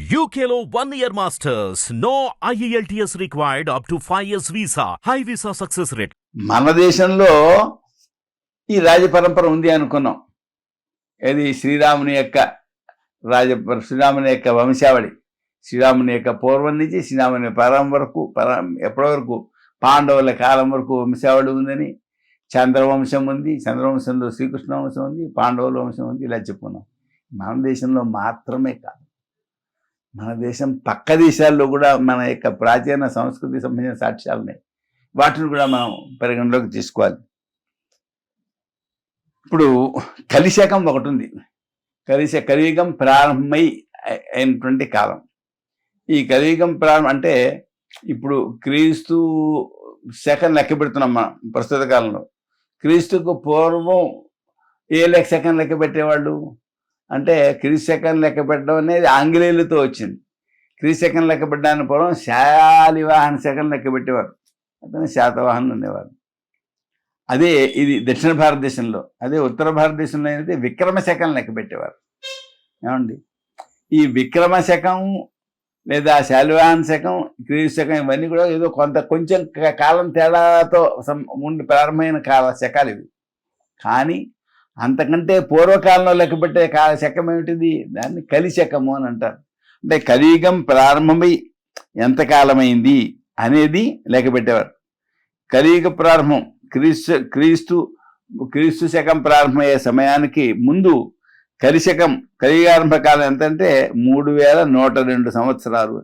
UKLO 1 year masters. No IELTS required up to 5 years visa. High visa success rate. మన దేశంలో ఈ రాజపరంపర ఉంది అనుకున్నాం. ఏది శ్రీరాముని యొక్క వంశావళి, శ్రీరాముని యొక్క పూర్వం నుంచి శ్రీరాముని పరం వరకు ఎప్పటి వరకు పాండవుల కాలం వరకు వంశావళి ఉందని, చంద్రవంశం ఉంది, చంద్రవంశంలో శ్రీకృష్ణ వంశం ఉంది, పాండవుల వంశం ఉంది, ఇలా చెప్పుకున్నాం. మన దేశంలో మాత్రమే కాదు, మన దేశం పక్క దేశాల్లో కూడా మన యొక్క ప్రాచీన సంస్కృతి సంబంధించిన సాక్ష్యాలు ఉన్నాయి. వాటిని కూడా మనం పరిగణలోకి తీసుకోవాలి. ఇప్పుడు కలిశకం ఒకటి ఉంది. కలియుగం ప్రారంభమై అయినటువంటి కాలం. ఈ కలియుగం ప్రారంభం అంటే ఇప్పుడు క్రీస్తు శకం లెక్క పెడుతున్నాం మనం ప్రస్తుత కాలంలో. క్రీస్తుకు పూర్వం ఏ శకం లెక్క పెట్టేవాళ్ళు అంటే, క్రీస్తు శకం లెక్క పెట్టడం అనేది ఆంగ్లేయులతో వచ్చింది. క్రీస్తు శకం లెక్క పెట్టడానికి పూర్వం శాలివాహన శకం లెక్క పెట్టేవారు, అతను శాతవాహనులు ఉండేవారు. అదే ఇది దక్షిణ భారతదేశంలో. అదే ఉత్తర భారతదేశంలో అయితే విక్రమ శకం లెక్క పెట్టేవారు. ఏమండి, ఈ విక్రమ శకం లేదా శాలివాహన శకం, క్రీస్తు శకం ఇవన్నీ కూడా ఏదో కొంచెం కాలం తేడాతో ప్రారంభమైన శకాలు ఇవి. కానీ అంతకంటే పూర్వకాలంలో లెక్కపెట్టే శకం ఏమిటిది? దాన్ని కలిశకము అని అంటారు. అంటే కలియుగం ప్రారంభమై ఎంతకాలమైంది అనేది లెక్క పెట్టేవారు. కలియుగ ప్రారంభం క్రీస్తు శకం ప్రారంభమయ్యే సమయానికి ముందు కలిశకం కలియుగారంభ కాలం ఎంతంటే 3102 సంవత్సరాలు.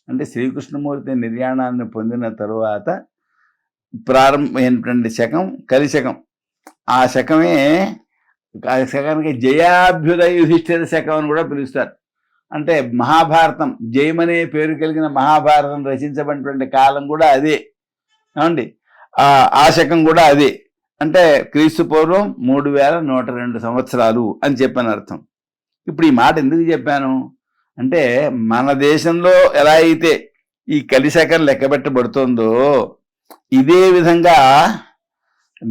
అంటే శ్రీకృష్ణమూర్తి నిర్యాణాన్ని పొందిన తరువాత ప్రారంభమైనటువంటి శకం కలిశకం. ఆ శకానికి జయాభ్యుదయ యుధిష్ఠిర శకం అని కూడా పిలుస్తారు. అంటే మహాభారతం, జయమనే పేరు కలిగిన మహాభారతం రచించబడినటువంటి కాలం కూడా అదే. ఏమండి, ఆ శకం కూడా అదే. అంటే క్రీస్తు పూర్వం 3102 సంవత్సరాలు అని చెప్పని అర్థం. ఇప్పుడు ఈ మాట ఎందుకు చెప్పాను అంటే, మన దేశంలో ఎలా అయితే ఈ కలిశకం లెక్కబెట్టబడుతుందో ఇదే విధంగా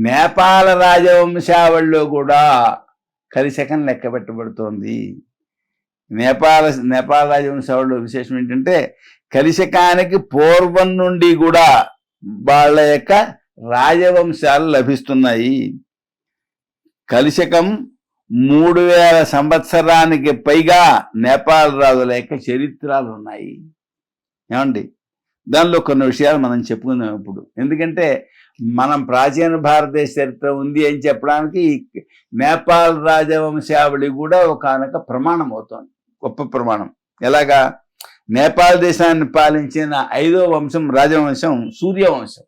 నేపాల రాజవంశావళిలో కూడా కలిశకం లెక్క పెట్టబడుతోంది. నేపాల రాజవంశావళిలో విశేషం ఏంటంటే, కలిశకానికి పూర్వం నుండి కూడా వాళ్ళ యొక్క రాజవంశాలు లభిస్తున్నాయి. కలిశకం 3000 సంవత్సరానికి పైగా నేపాల రాజుల యొక్క చరిత్రలు ఉన్నాయి. ఏమండి, దానిలో కొన్ని విషయాలు మనం చెప్పుకుందాం ఇప్పుడు. ఎందుకంటే మనం ప్రాచీన భారతదేశ చరిత్ర ఉంది అని చెప్పడానికి నేపాల్ రాజవంశావళి కూడా ఒకనొక ప్రమాణం అవుతోంది, గొప్ప ప్రమాణం. ఎలాగా? నేపాల్ దేశాన్ని పాలించిన 5వ వంశం రాజవంశం సూర్యవంశం.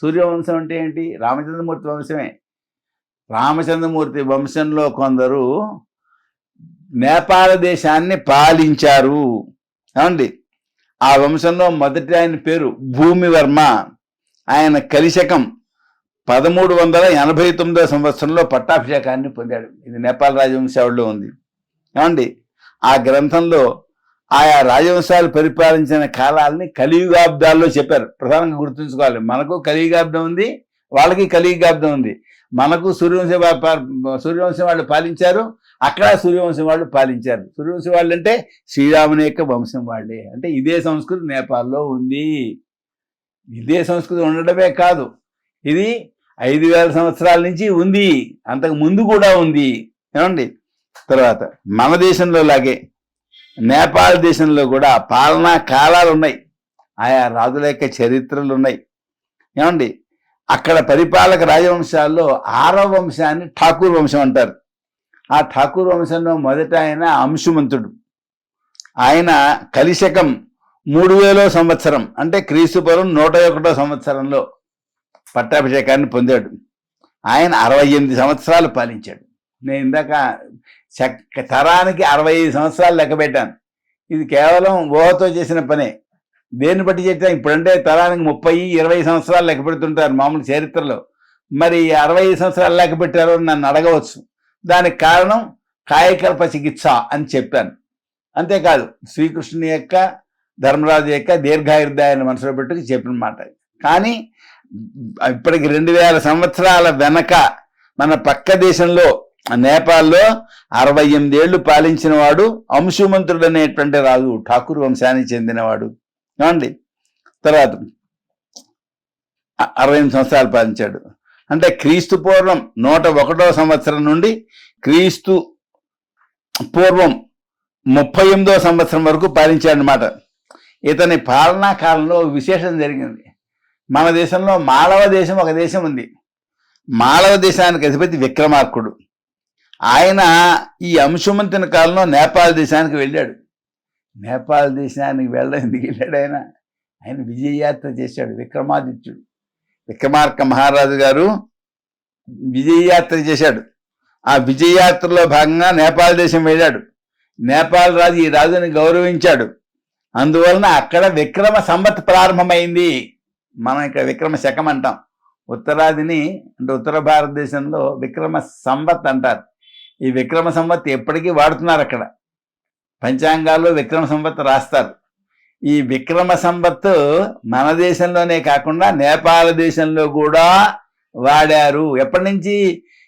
సూర్యవంశం అంటే ఏంటి? రామచంద్రమూర్తి వంశమే. రామచంద్రమూర్తి వంశంలో కొందరు నేపాల దేశాన్ని పాలించారు. ఏమండి, ఆ వంశంలో మొదటి ఆయన పేరు భూమివర్మ. ఆయన కలిశకం 1389వ సంవత్సరంలో పట్టాభిషేకాన్ని పొందాడు. ఇది నేపాల రాజవంశావళిలో ఉంది. ఏమండి, ఆ గ్రంథంలో ఆయా రాజవంశాలు పరిపాలించిన కాలాలని కలియుగాబ్దాల్లో చెప్పారు. ప్రధానంగా గుర్తుంచుకోవాలి, మనకు కలియుగాబ్దం ఉంది, వాళ్ళకి కలియుగాబ్దం ఉంది. మనకు సూర్యవంశం వాళ్ళు పాలించారు, అక్కడ సూర్యవంశం వాళ్ళు పాలించారు. సూర్యవంశం వాళ్ళు అంటే శ్రీరాముని యొక్క వంశం వాళ్ళే. అంటే ఇదే సంస్కృతి నేపాల్లో ఉంది. ఇదే సంస్కృతి ఉండడమే కాదు, ఇది 5000 సంవత్సరాల నుంచి ఉంది, అంతకు ముందు కూడా ఉంది. ఏమండి, తర్వాత మన దేశంలో లాగే నేపాల్ దేశంలో కూడా పాలనా కాలాలు ఉన్నాయి, ఆయా రాజుల యొక్క చరిత్రలు ఉన్నాయి. ఏమండి, అక్కడ పరిపాలక రాజవంశాల్లో 6వ వంశాన్ని ఠాకూర్ వంశం అంటారు. ఆ ఠాకూర్ వంశంలో మొదట ఆయన అంశుమంతుడు. ఆయన కలిశకం 3000వ సంవత్సరం అంటే క్రీస్తుపూర్వం 101వ సంవత్సరంలో పట్టాభిషేకాన్ని పొందాడు. ఆయన 68 సంవత్సరాలు పాలించాడు. నేను ఇందాక తరానికి 65 సంవత్సరాలు లెక్క పెట్టాను. ఇది కేవలం ఊహతో చేసిన పనే. దేన్ని బట్టి చెప్పాను? ఇప్పుడంటే తరానికి 30-20 సంవత్సరాలు లెక్క పెడుతుంటారు మామూలు చరిత్రలో. మరి 65 సంవత్సరాలు లెక్క పెట్టారో నన్ను అడగవచ్చు. దానికి కారణం కాయకల్ప చికిత్స అని చెప్పాను. అంతేకాదు, శ్రీకృష్ణుని యొక్క ధర్మరాజు యొక్క దీర్ఘాయుర్దాయాన్ని మనసులో పెట్టుకు చెప్పిన మాట. కానీ ఇప్పటికి 2000 సంవత్సరాల వెనక మన పక్క దేశంలో నేపాల్లో 68 ఏళ్లు పాలించిన వాడు అంశుమంతుడు అనేటువంటి రాజు, ఠాకూర్ వంశానికి చెందినవాడు. ఏమండి, తర్వాత 68 సంవత్సరాలు పాలించాడు. అంటే క్రీస్తు పూర్వం 101వ సంవత్సరం నుండి క్రీస్తు పూర్వం 38వ సంవత్సరం వరకు పాలించాడు అన్నమాట. ఇతని పాలనా కాలంలో విశేషం జరిగింది. మన దేశంలో మాళవ దేశం ఒక దేశం ఉంది. మాళవ దేశానికి అధిపతి విక్రమార్కుడు. ఆయన ఈ అంశుమంతుని కాలంలో నేపాల్ దేశానికి వెళ్ళాడు. నేపాల్ దేశానికి వెళ్ళడం ఎందుకు వెళ్ళాడు? ఆయన విజయయాత్ర చేశాడు. విక్రమాదిత్యుడు, విక్రమార్క మహారాజు గారు విజయయాత్ర చేశాడు. ఆ విజయయాత్రలో భాగంగా నేపాల్ దేశం వెళ్ళాడు. నేపాల్ రాజు ఈ రాజుని గౌరవించాడు. అందువలన అక్కడ విక్రమ సంవత్ ప్రారంభమైంది. మనం ఇక్కడ విక్రమ శకం అంటాం. ఉత్తరాదిని అంటే ఉత్తర భారతదేశంలో విక్రమ సంవత్ అంటారు. ఈ విక్రమ సంవత్ ఎప్పటికీ వాడుతున్నారు. అక్కడ పంచాంగాల్లో విక్రమ సంవత్ రాస్తారు. ఈ విక్రమ సంవత్ మన దేశంలోనే కాకుండా నేపాల్ దేశంలో కూడా వాడారు. ఎప్పటి నుంచి?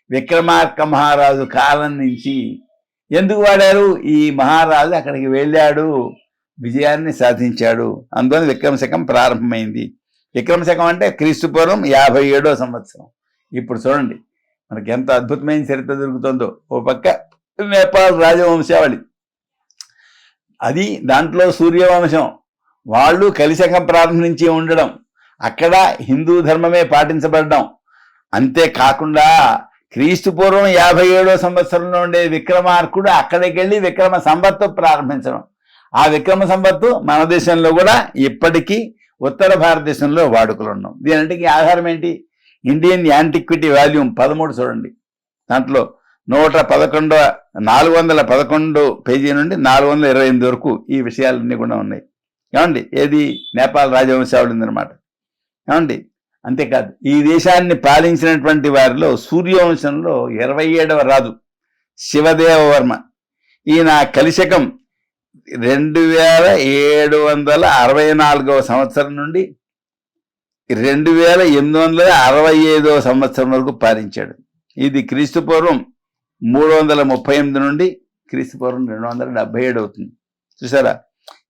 విక్రమార్క మహారాజు కాలం నుంచి. ఎందుకు వాడారు? ఈ మహారాజు అక్కడికి వెళ్ళాడు, విజయాన్ని సాధించాడు. అందువల్ల విక్రమ శకం ప్రారంభమైంది. విక్రమ శకం అంటే క్రీస్తు పూర్వం 57వ సంవత్సరం. ఇప్పుడు చూడండి మనకి ఎంత అద్భుతమైన చరిత్ర దొరుకుతుందో. ఓ పక్క నేపాల్ రాజవంశావళి, అది దాంట్లో సూర్యవంశం, వాళ్ళు కలిశకం ప్రారంభించి ఉండడం, అక్కడ హిందూ ధర్మమే పాటించబడడం. అంతేకాకుండా క్రీస్తు పూర్వం 57వ సంవత్సరంలో ఉండే విక్రమార్కుడు అక్కడికి వెళ్ళి విక్రమ సంవత్తు ప్రారంభించడం. ఆ విక్రమ సంవత్తు మన దేశంలో కూడా ఇప్పటికీ ఉత్తర భారతదేశంలో వాడుకలు ఉన్నాం. దీనికి ఆధారం ఏంటి? ఇండియన్ యాంటిక్విటీ వాల్యూమ్ 13 చూడండి. దాంట్లో 411 పేజీ నుండి 428 వరకు ఈ విషయాలన్నీ కూడా ఉన్నాయి. ఏమండి, ఏది? నేపాల్ రాజవంశావళి ఉందన్నమాట. ఏమండి, అంతేకాదు ఈ దేశాన్ని పాలించినటువంటి వారిలో సూర్యవంశంలో 27వ రాజు శివదేవవర్మ. ఈయన కలిశకం 2764వ సంవత్సరం నుండి 2865వ సంవత్సరం వరకు పాలించాడు. ఇది క్రీస్తు పూర్వం 338 నుండి క్రీస్తు పూర్వం 277 అవుతుంది. చూసారా?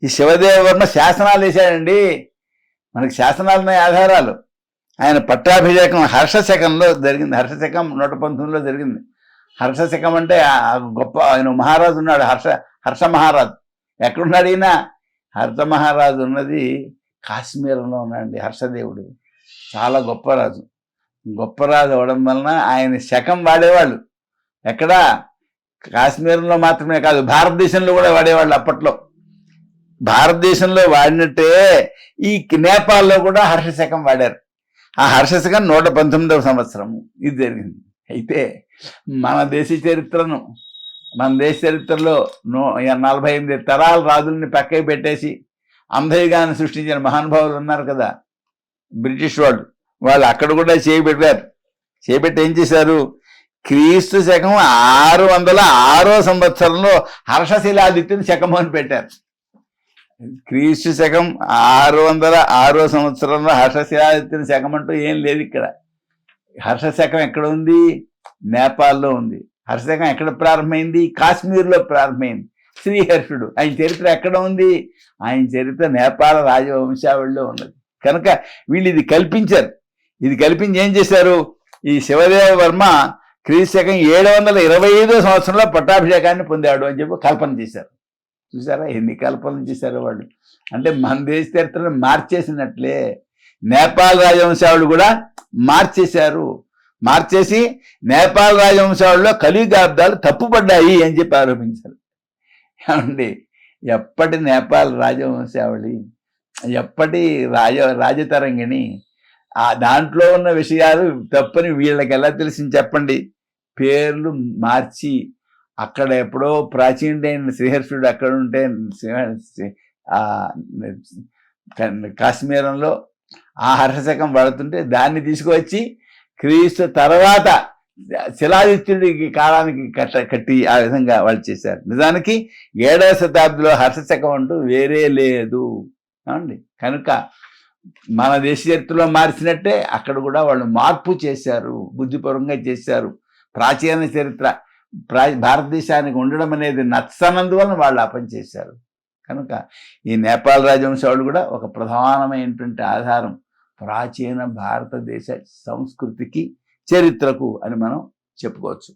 ఈ శివదేవవర్మ శాసనాలు వేశాడండి. మనకి శాసనాలు ఉన్నాయి, ఆధారాలు. ఆయన పట్టాభిషేకం హర్షశకంలో జరిగింది. హర్షశకం 119లో జరిగింది. హర్షశకం అంటే గొప్ప ఆయన మహారాజు ఉన్నాడు, హర్ష మహారాజు. ఎక్కడున్నాడు ఈయన? హర్ష మహారాజు ఉన్నది కాశ్మీరంలో ఉన్నాడండి. హర్షదేవుడు చాలా గొప్ప రాజు. గొప్ప రాజు అవడం వలన ఆయన శకం వాడేవాళ్ళు. ఎక్కడ? కాశ్మీరంలో మాత్రమే కాదు, భారతదేశంలో కూడా వాడేవాళ్ళు. అప్పట్లో భారతదేశంలో వాడినట్టే ఈ నేపాల్లో కూడా హర్షశకం వాడారు. ఆ హర్షశకం 119వ సంవత్సరం ఇది జరిగింది. అయితే మన దేశ చరిత్రలో 48 తరాల రాజుల్ని పక్కకి పెట్టేసి అంబేద్కర్ని సృష్టించిన మహానుభావులు ఉన్నారు కదా, బ్రిటిష్ వాళ్ళు అక్కడ కూడా చేపెట్టారు. చేపెట్టి ఏం చేశారు? క్రీస్తు శకం 606వ సంవత్సరంలో హర్షశిలాదిత్యుని శకము అని పెట్టారు. క్రీస్తు శకం 606వ సంవత్సరంలో హర్షశిలాదిత్యుని శకం అంటూ ఏం లేదు ఇక్కడ. హర్షశకం ఎక్కడ ఉంది? నేపాల్లో ఉంది. హర్షశకం ఎక్కడ ప్రారంభమైంది? కాశ్మీర్లో ప్రారంభమైంది. శ్రీహర్షుడు ఆయన చరిత్ర ఎక్కడ ఉంది? ఆయన చరిత్ర నేపాల రాజవంశావళిలో ఉన్నది. కనుక వీళ్ళు ఇది కల్పించారు. ఇది కల్పించి ఏం చేశారు? ఈ శివదేవవర్మ క్రీస్తు శకం 725వ సంవత్సరంలో పట్టాభిషేకాన్ని పొందాడు అని చెప్పి కల్పన చేశారు. చూసారా ఎన్ని కల్పనలు చేశారు వాళ్ళు? అంటే మన దేశ చరిత్రను మార్చేసినట్లే నేపాల్ రాజవంశావళి కూడా మార్చేశారు. మార్చేసి నేపాల్ రాజవంశావళిలో కలియుగాబ్దాలు తప్పుపడ్డాయి అని చెప్పి ఆరోపించారు. ఏమండి, ఎప్పటి నేపాల్ రాజవంశావళి, ఎప్పటి రాజతరంగిణి, ఆ దాంట్లో ఉన్న విషయాలు తప్పని వీళ్ళకి ఎలా తెలిసింది చెప్పండి? పేర్లు మార్చి అక్కడ ఎప్పుడో ప్రాచీనుడైన శ్రీహర్షుడు అక్కడ ఉంటే కాశ్మీరంలో ఆ హర్షశకం పడుతుంటే దాన్ని తీసుకువచ్చి క్రీస్తు తర్వాత శిలాదిత్యుడికి కాలానికి కట్టి ఆ విధంగా వాళ్ళు చేశారు. నిజానికి 7వ శతాబ్దిలో హర్షశకం అంటూ వేరే లేదు అండి. కనుక మన దేశ చరిత్రలో మార్చినట్టే అక్కడ కూడా వాళ్ళు మార్పు చేశారు, బుద్ధిపూర్వకంగా చేశారు. ప్రాచీన చరిత్ర భారతదేశానికి ఉండడం అనేది నచ్చనందువలన వాళ్ళు ఆ పని చేశారు. కనుక ఈ నేపాల్ రాజవంశాలు కూడా ఒక ప్రధానమైనటువంటి ఆధారం ప్రాచీన భారతదేశ సంస్కృతికి, చరిత్రకు అని మనం చెప్పుకోవచ్చు.